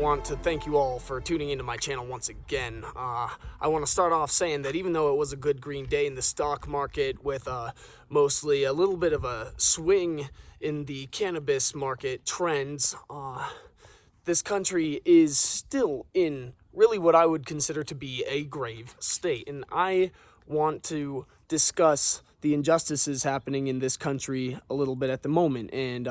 want to thank you all for tuning into my channel once again. I want to start off saying that even though it was a good green day in the stock market with mostly a little bit of a swing in the cannabis market trends, this country is still in really what I would consider to be a grave state. And I want to discuss the injustices happening in this country a little bit at the moment, and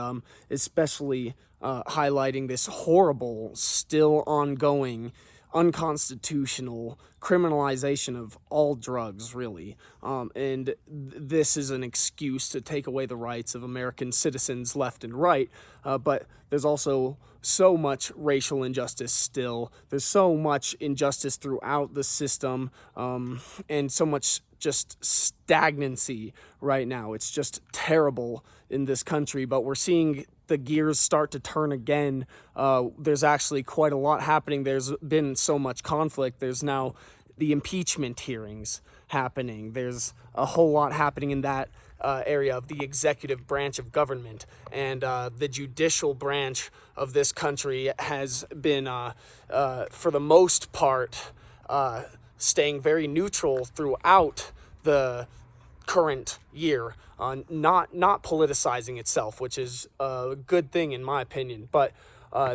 especially highlighting this horrible, still ongoing, unconstitutional criminalization of all drugs, really. And this is an excuse to take away the rights of American citizens left and right, but there's also so much racial injustice still. There's so much injustice throughout the system, and so much just stagnancy right now. It's just terrible in this country, but we're seeing the gears start to turn again. There's actually quite a lot happening. There's been so much conflict. There's now the impeachment hearings happening. There's a whole lot happening in that area of the executive branch of government, and the judicial branch of this country has been, for the most part, staying very neutral throughout the current year, not politicizing itself, which is a good thing in my opinion. But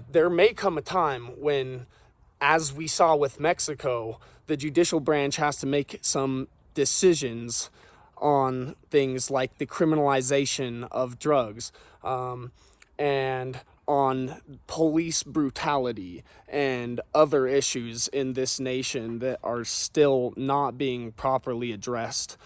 there may come a time when, as we saw with Mexico, the judicial branch has to make some decisions on things like the criminalization of drugs, and on police brutality and other issues in this nation that are still not being properly addressed.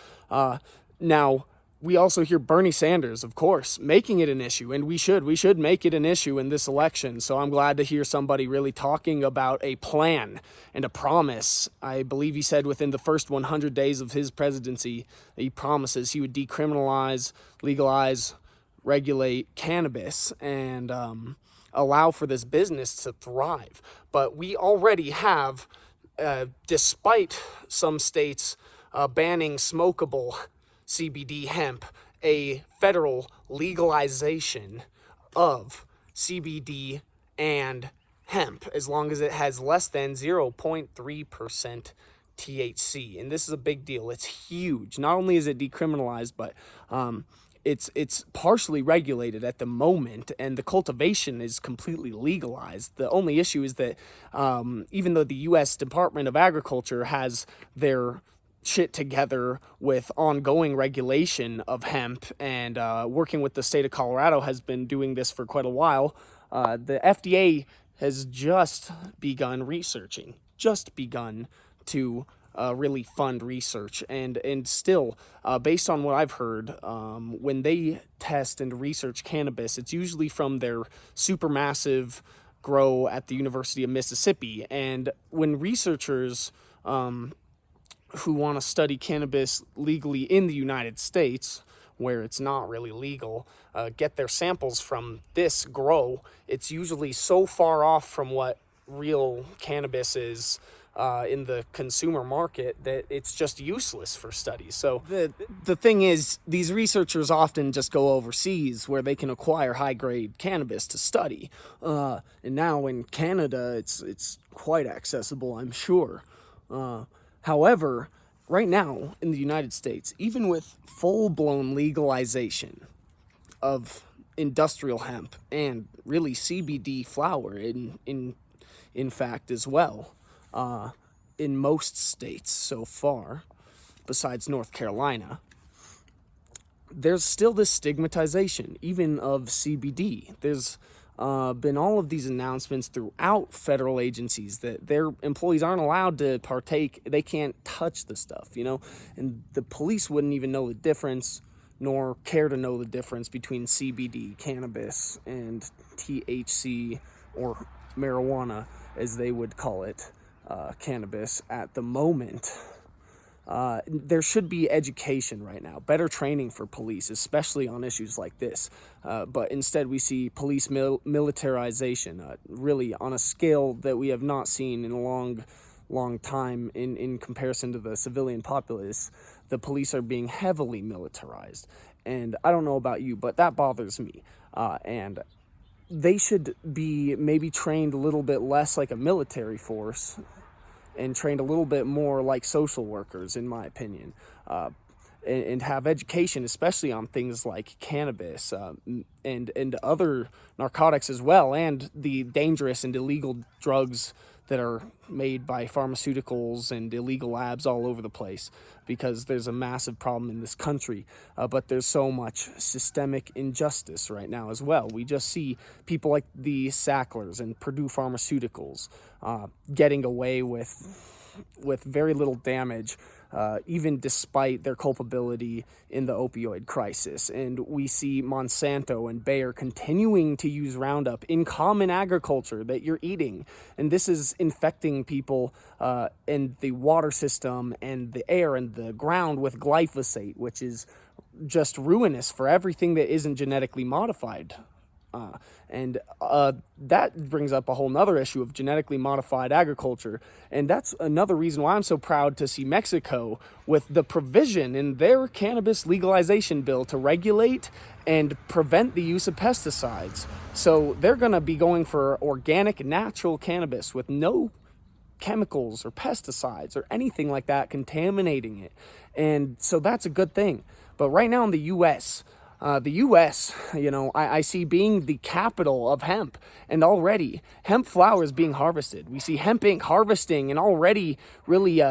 Now, we also hear Bernie Sanders, of course, making it an issue, and we should make it an issue in this election. So I'm glad to hear somebody really talking about a plan and a promise. I believe he said within the first 100 days of his presidency, he promises he would decriminalize, legalize, regulate cannabis, and allow for this business to thrive. But we already have, despite some states banning smokable CBD hemp, a federal legalization of CBD and hemp as long as it has less than 0.3% THC. And this is a big deal. It's huge. Not only is it decriminalized, but it's partially regulated at the moment, and the cultivation is completely legalized. The only issue is that even though the U.S. Department of Agriculture has their shit together with ongoing regulation of hemp, and working with the state of Colorado has been doing this for quite a while, the FDA has just begun to really fund research, and still, based on what I've heard, when they test and research cannabis, it's usually from their supermassive grow at the University of Mississippi. And when researchers who want to study cannabis legally in the United States, where it's not really legal, get their samples from this grow, it's usually so far off from what real cannabis is in the consumer market that it's just useless for studies. So the thing is, these researchers often just go overseas where they can acquire high-grade cannabis to study. And now in Canada, it's quite accessible, I'm sure. However, right now in the United States, even with full-blown legalization of industrial hemp and really CBD flower in fact as well, in most states so far, besides North Carolina, there's still this stigmatization, even of CBD. There's been all of these announcements throughout federal agencies that their employees aren't allowed to partake. They can't touch the stuff, and the police wouldn't even know the difference, nor care to know the difference between CBD, cannabis, and THC, or marijuana, as they would call it, cannabis at the moment. There should be education right now, better training for police, especially on issues like this. But instead we see police militarization, really on a scale that we have not seen in a long time in comparison to the civilian populace. The police are being heavily militarized. And I don't know about you, but that bothers me. And they should be maybe trained a little bit less like a military force and trained a little bit more like social workers, in my opinion, and have education, especially on things like cannabis and other narcotics as well, and the dangerous and illegal drugs that are made by pharmaceuticals and illegal labs all over the place, because there's a massive problem in this country. But there's so much systemic injustice right now as well. We just see people like the Sacklers and Purdue Pharmaceuticals getting away with very little damage, even despite their culpability in the opioid crisis. And we see Monsanto and Bayer continuing to use Roundup in common agriculture that you're eating. And this is infecting people in the water system and the air and the ground with glyphosate, which is just ruinous for everything that isn't genetically modified. And that brings up a whole nother issue of genetically modified agriculture. And that's another reason why I'm so proud to see Mexico with the provision in their cannabis legalization bill to regulate and prevent the use of pesticides. So they're going to be going for organic, natural cannabis with no chemicals or pesticides or anything like that contaminating it. And so that's a good thing. But right now in the U.S., I see being the capital of hemp, and already hemp flower is being harvested. We see hemp Inc. harvesting and already really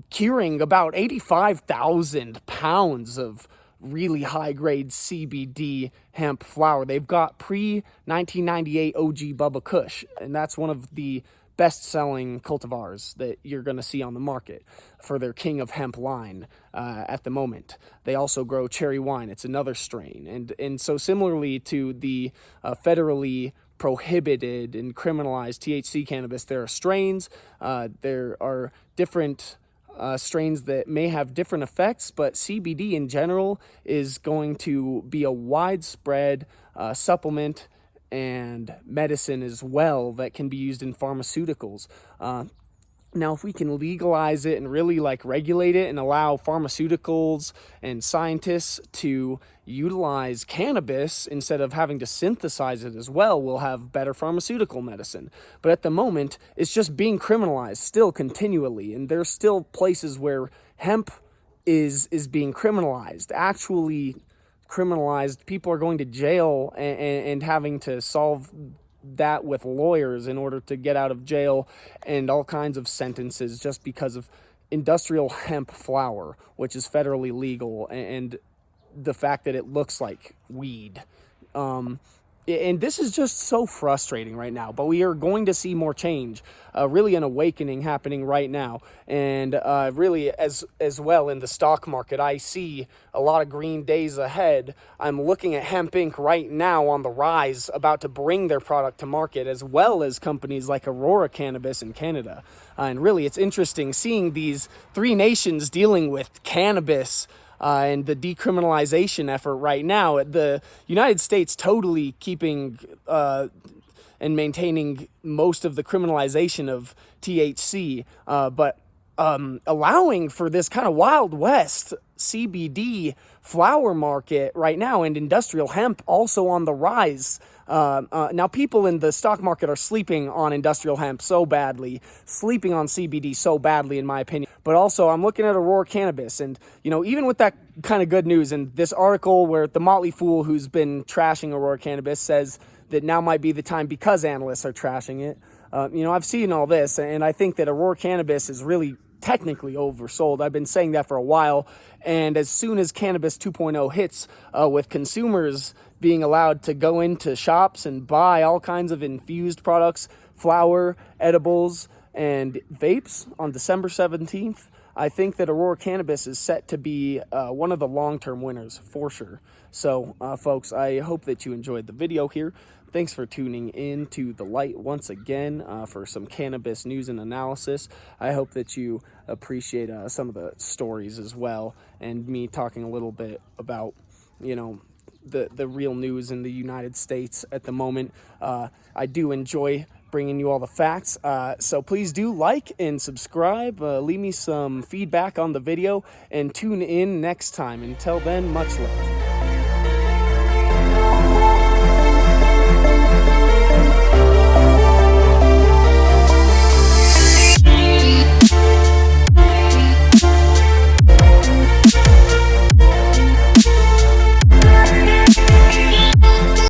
curing about 85,000 pounds of really high-grade CBD hemp flower. They've got pre-1998 OG Bubba Kush, and that's one of the best-selling cultivars that you're going to see on the market for their King of Hemp line at the moment. They also grow cherry wine. It's another strain. And so similarly to the federally prohibited and criminalized THC cannabis, there are strains. There are different strains that may have different effects, but CBD in general is going to be a widespread supplement and medicine as well that can be used in pharmaceuticals. Now, if we can legalize it and really regulate it and allow pharmaceuticals and scientists to utilize cannabis instead of having to synthesize it as well, we'll have better pharmaceutical medicine. But at the moment, it's just being criminalized still continually, and there's still places where hemp is being criminalized, actually criminalized. People are going to jail and having to solve that with lawyers in order to get out of jail, and all kinds of sentences just because of industrial hemp flower, which is federally legal, and the fact that it looks like weed. And this is just so frustrating right now, but we are going to see more change, really an awakening happening right now. And really as well in the stock market, I see a lot of green days ahead. I'm looking at Hemp Inc. right now on the rise, about to bring their product to market, as well as companies like Aurora Cannabis in Canada. And really it's interesting seeing these three nations dealing with cannabis and the decriminalization effort right now. The United States totally keeping and maintaining most of the criminalization of THC, but allowing for this kind of Wild West CBD flower market right now, and industrial hemp also on the rise. Now people in the stock market are sleeping on industrial hemp so badly, sleeping on CBD so badly, in my opinion. But also I'm looking at Aurora Cannabis, and even with that kind of good news, and this article where the Motley Fool, who's been trashing Aurora Cannabis, says that now might be the time because analysts are trashing it. I've seen all this, and I think that Aurora Cannabis is really technically oversold. I've been saying that for a while, and as soon as Cannabis 2.0 hits, with consumers being allowed to go into shops and buy all kinds of infused products, flower, edibles, and vapes on December 17th, I think that Aurora Cannabis is set to be one of the long-term winners for sure. So, folks, I hope that you enjoyed the video here. Thanks for tuning in to The Light once again for some cannabis news and analysis. I hope that you appreciate some of the stories as well, and me talking a little bit about, the real news in the United States at the moment. I do enjoy bringing you all the facts, so please do like and subscribe, leave me some feedback on the video, and tune in next time. Until then, much love.